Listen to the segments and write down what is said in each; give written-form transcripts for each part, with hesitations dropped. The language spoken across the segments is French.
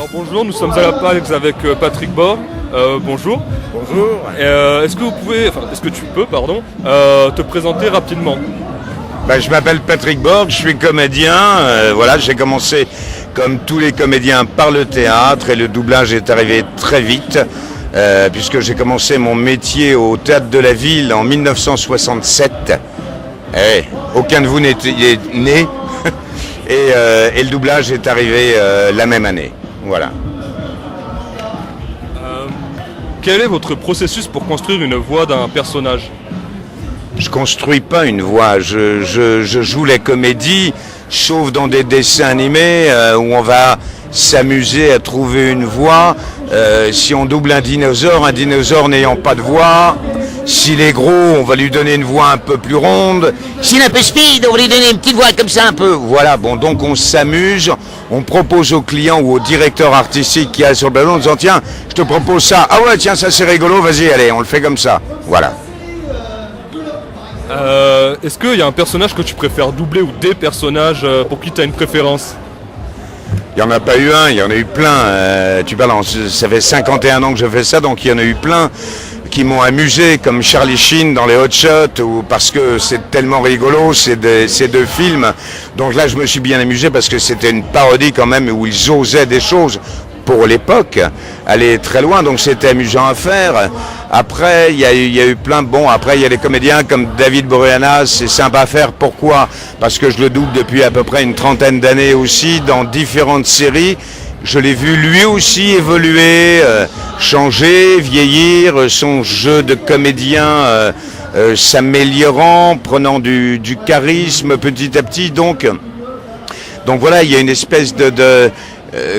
Alors bonjour, nous sommes à la PAX avec Patrick Bord. Bonjour. Bonjour. Est-ce que tu peux, te présenter rapidement? Je m'appelle Patrick Borg, je suis comédien. Voilà, j'ai commencé comme tous les comédiens par le théâtre et le doublage est arrivé très vite puisque j'ai commencé mon métier au Théâtre de la Ville en 1967. Aucun de vous n'est né et le doublage est arrivé la même année. Voilà. Quel est votre processus pour construire une voix d'un personnage? Je construis pas une voix, je joue les comédies, sauf dans des dessins animés où on va s'amuser à trouver une voix. Si on double un dinosaure n'ayant pas de voix, s'il est gros, on va lui donner une voix un peu plus ronde. S'il est un peu speed, on va lui donner une petite voix comme ça un peu. Voilà, bon, donc on s'amuse, on propose au client ou au directeur artistique qui est sur le ballon en disant tiens, je te propose ça. Ah ouais, tiens, ça c'est rigolo, vas-y, allez, on le fait comme ça. Voilà. Est-ce qu'il y a un personnage que tu préfères doubler ou des personnages pour qui tu as une préférence? Il n'y en a pas eu un, il y en a eu plein. Tu balances, ça fait 51 ans que je fais ça, donc il y en a eu plein qui m'ont amusé, comme Charlie Sheen dans les Hot Shots, ou parce que c'est tellement rigolo, ces deux films. Donc là, je me suis bien amusé parce que c'était une parodie quand même où ils osaient des choses pour l'époque, aller très loin, donc c'était amusant à faire. Après, il y a eu plein, après il y a des comédiens comme David Boreanaz, c'est sympa à faire. Pourquoi? Parce que je le double depuis à peu près une trentaine d'années aussi, dans différentes séries. Je l'ai vu lui aussi évoluer, changer, vieillir, son jeu de comédien s'améliorant, prenant du charisme petit à petit. Donc voilà, il y a une espèce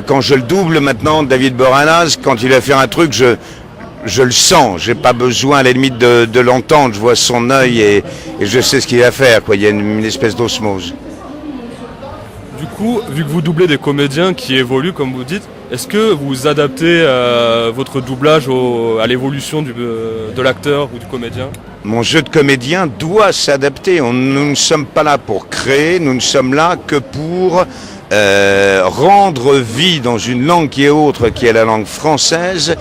quand je le double maintenant, David Boreanaz, quand il va faire un truc, je le sens. J'ai pas besoin à la limite de l'entendre. Je vois son œil et je sais ce qu'il va faire. Il y a une espèce d'osmose. Du coup, vu que vous doublez des comédiens qui évoluent, comme vous dites, est-ce que vous adaptez votre doublage à l'évolution de l'acteur ou du comédien? Mon jeu de comédien doit s'adapter. Nous ne sommes pas là pour créer, nous ne sommes là que pour rendre vie dans une langue qui est autre, qui est la langue française,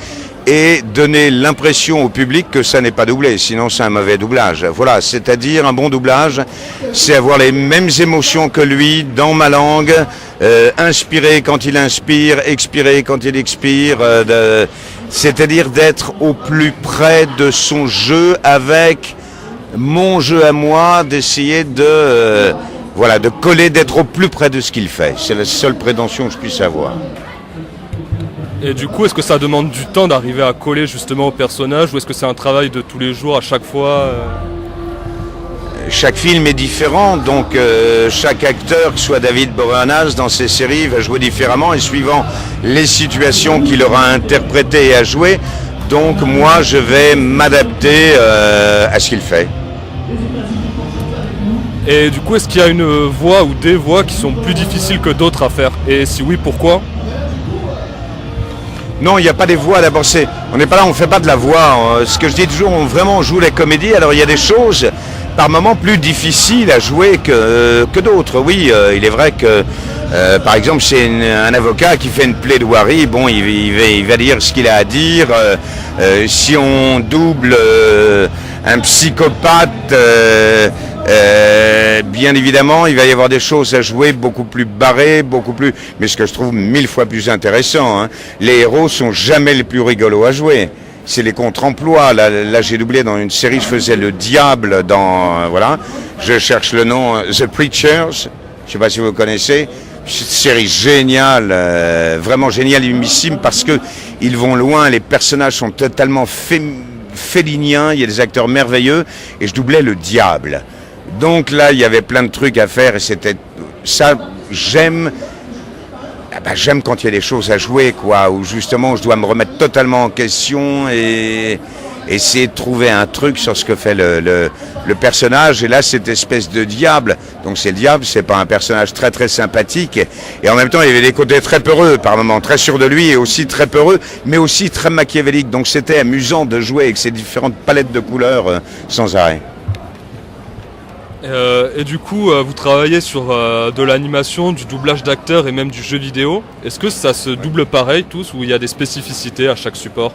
et donner l'impression au public que ça n'est pas doublé, sinon c'est un mauvais doublage. Voilà, c'est-à-dire un bon doublage, c'est avoir les mêmes émotions que lui dans ma langue, inspirer quand il inspire, expirer quand il expire, c'est-à-dire d'être au plus près de son jeu avec mon jeu à moi, d'essayer de coller, d'être au plus près de ce qu'il fait. C'est la seule prétention que je puisse avoir. Et du coup, est-ce que ça demande du temps d'arriver à coller justement au personnage ou est-ce que c'est un travail de tous les jours à chaque fois Chaque film est différent, donc chaque acteur, que ce soit David Boreanaz dans ses séries, va jouer différemment et suivant les situations qu'il aura interprétées et à jouer. Donc moi, je vais m'adapter à ce qu'il fait. Et du coup, est-ce qu'il y a une voix ou des voix qui sont plus difficiles que d'autres à faire? Et si oui, pourquoi? Non, il n'y a pas des voix. D'abord, on n'est pas là, on ne fait pas de la voix. Ce que je dis toujours, on joue les comédies. Alors, il y a des choses par moments plus difficiles à jouer que d'autres. Oui, il est vrai que, par exemple, c'est un avocat qui fait une plaidoirie. Bon, il va dire ce qu'il a à dire. Si on double un psychopathe, bien évidemment, il va y avoir des choses à jouer beaucoup plus barrées, mais ce que je trouve 1000 fois plus intéressant, hein. Les héros sont jamais les plus rigolos à jouer. C'est les contre-emplois. Là, j'ai doublé dans une série, je faisais le diable je cherche le nom, The Preachers, je sais pas si vous connaissez. C'est une série géniale, vraiment génialissime parce que ils vont loin, les personnages sont totalement féliniens, il y a des acteurs merveilleux et je doublais le diable. Donc là, il y avait plein de trucs à faire et c'était ça. J'aime quand il y a des choses à jouer, où justement je dois me remettre totalement en question et essayer de trouver un truc sur ce que fait le personnage. Et là, cette espèce de diable, donc c'est le diable, c'est pas un personnage très très sympathique et en même temps il y avait des côtés très peureux par moments, très sûr de lui et aussi très peureux, mais aussi très machiavélique. Donc c'était amusant de jouer avec ces différentes palettes de couleurs sans arrêt. Et du coup, vous travaillez sur de l'animation, du doublage d'acteurs et même du jeu vidéo. Est-ce que ça se double pareil tous ou il y a des spécificités à chaque support?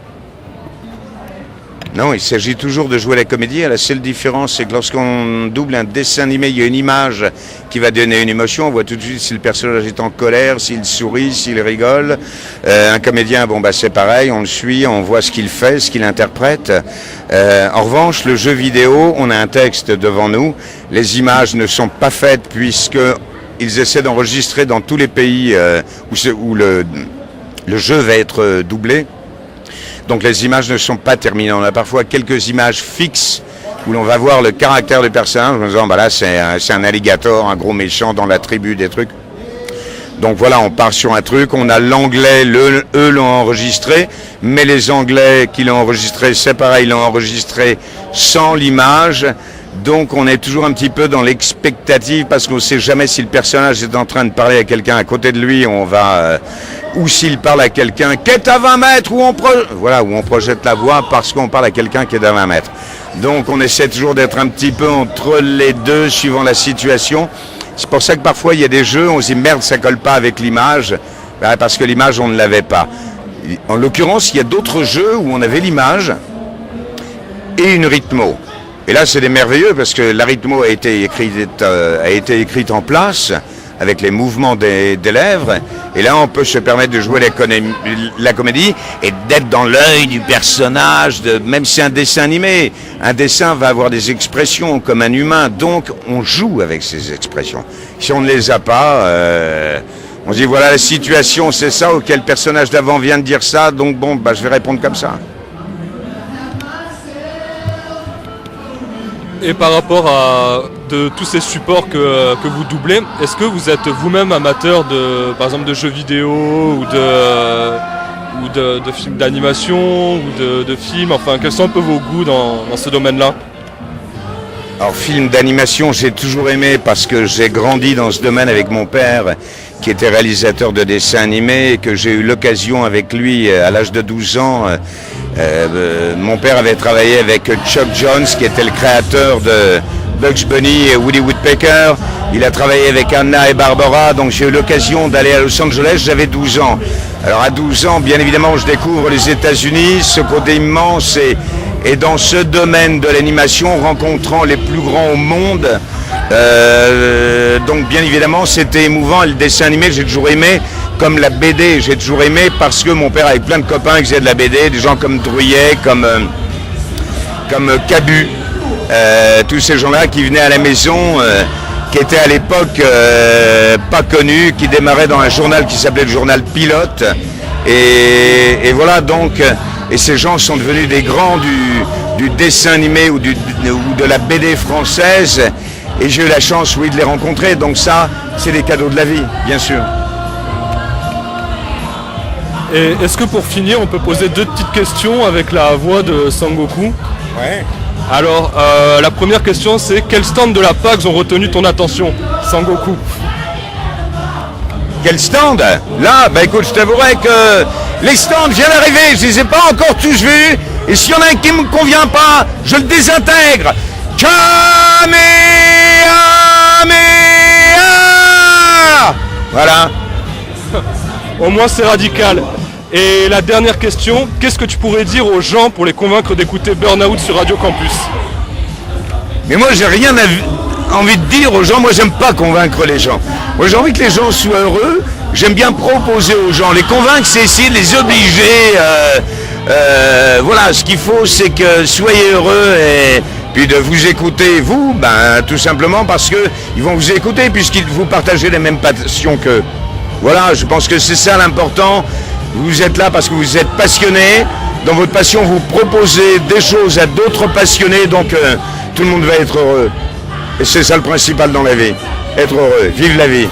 Non, il s'agit toujours de jouer la comédie. La seule différence, c'est que lorsqu'on double un dessin animé, il y a une image qui va donner une émotion. On voit tout de suite si le personnage est en colère, s'il sourit, s'il rigole. Un comédien, c'est pareil, on le suit, on voit ce qu'il fait, ce qu'il interprète. En revanche, le jeu vidéo, on a un texte devant nous. Les images ne sont pas faites puisqu'ils essaient d'enregistrer dans tous les pays où le jeu va être doublé. Donc les images ne sont pas terminées. On a parfois quelques images fixes où l'on va voir le caractère du personnage en disant là c'est un alligator, un gros méchant dans la tribu des trucs. Donc voilà, on part sur un truc, on a l'anglais, eux l'ont enregistré, mais les anglais qui l'ont enregistré, c'est pareil, ils l'ont enregistré sans l'image. Donc on est toujours un petit peu dans l'expectative parce qu'on ne sait jamais si le personnage est en train de parler à quelqu'un à côté de lui, ou s'il parle à quelqu'un qui est à 20 mètres, où on projette la voix parce qu'on parle à quelqu'un qui est à 20 mètres. Donc on essaie toujours d'être un petit peu entre les deux suivant la situation. C'est pour ça que parfois il y a des jeux, on se dit merde, ça colle pas avec l'image, parce que l'image on ne l'avait pas. En l'occurrence, il y a d'autres jeux où on avait l'image et une rythmo. Et là, c'est des merveilleux parce que la rythmo a été écrite en place avec les mouvements des lèvres. Et là, on peut se permettre de jouer la comédie et d'être dans l'œil du personnage, même si c'est un dessin animé. Un dessin va avoir des expressions comme un humain, donc on joue avec ces expressions. Si on ne les a pas, on se dit voilà la situation, c'est ça, auquel le personnage d'avant vient de dire ça, donc je vais répondre comme ça. Et par rapport à tous ces supports que vous doublez, est-ce que vous êtes vous-même amateur par exemple de jeux vidéo ou de films d'animation ou de films, enfin quels sont un peu vos goûts dans ce domaine-là? Alors film d'animation, j'ai toujours aimé parce que j'ai grandi dans ce domaine avec mon père qui était réalisateur de dessins animés et que j'ai eu l'occasion avec lui à l'âge de 12 ans. Mon père avait travaillé avec Chuck Jones qui était le créateur de Bugs Bunny et Woody Woodpecker. Il a travaillé avec Anna et Barbara, donc j'ai eu l'occasion d'aller à Los Angeles, j'avais 12 ans. Alors à 12 ans, bien évidemment, je découvre les États-Unis, ce côté immense et dans ce domaine de l'animation, rencontrant les plus grands au monde. Donc bien évidemment, c'était émouvant. Et le dessin animé, j'ai toujours aimé, comme la BD, j'ai toujours aimé parce que mon père avait plein de copains qui faisaient de la BD, des gens comme Druyet, comme Cabu, tous ces gens-là qui venaient à la maison, qui étaient à l'époque pas connus, qui démarraient dans un journal qui s'appelait le journal Pilote. Et voilà donc, et ces gens sont devenus des grands du dessin animé ou de la BD française. Et j'ai eu la chance, oui, de les rencontrer. Donc ça, c'est des cadeaux de la vie, bien sûr. Et est-ce que pour finir, on peut poser 2 petites questions avec la voix de Sangoku? Ouais. Alors, la première question, c'est quels stands de la PAX ont retenu ton attention, Sangoku? Quel stand? Là, écoute, je t'avouerai que les stands viennent d'arriver, je les ai pas encore tous vus. Et s'il y en a un qui me convient pas, je le désintègre. Kamehameha! Voilà. Au moins c'est radical. Et la dernière question, qu'est-ce que tu pourrais dire aux gens pour les convaincre d'écouter Burnout sur Radio Campus? Mais moi j'ai rien envie de dire aux gens, moi j'aime pas convaincre les gens. Moi j'ai envie que les gens soient heureux, j'aime bien proposer aux gens. Les convaincre c'est essayer de les obliger. Voilà, ce qu'il faut c'est que soyez heureux et puis de vous écouter vous, tout simplement parce que ils vont vous écouter puisqu'ils vous partagez les mêmes passions qu'eux. Voilà, je pense que c'est ça l'important. Vous êtes là parce que vous êtes passionné. Dans votre passion, vous proposez des choses à d'autres passionnés, donc tout le monde va être heureux. Et c'est ça le principal dans la vie. Être heureux, vivre la vie.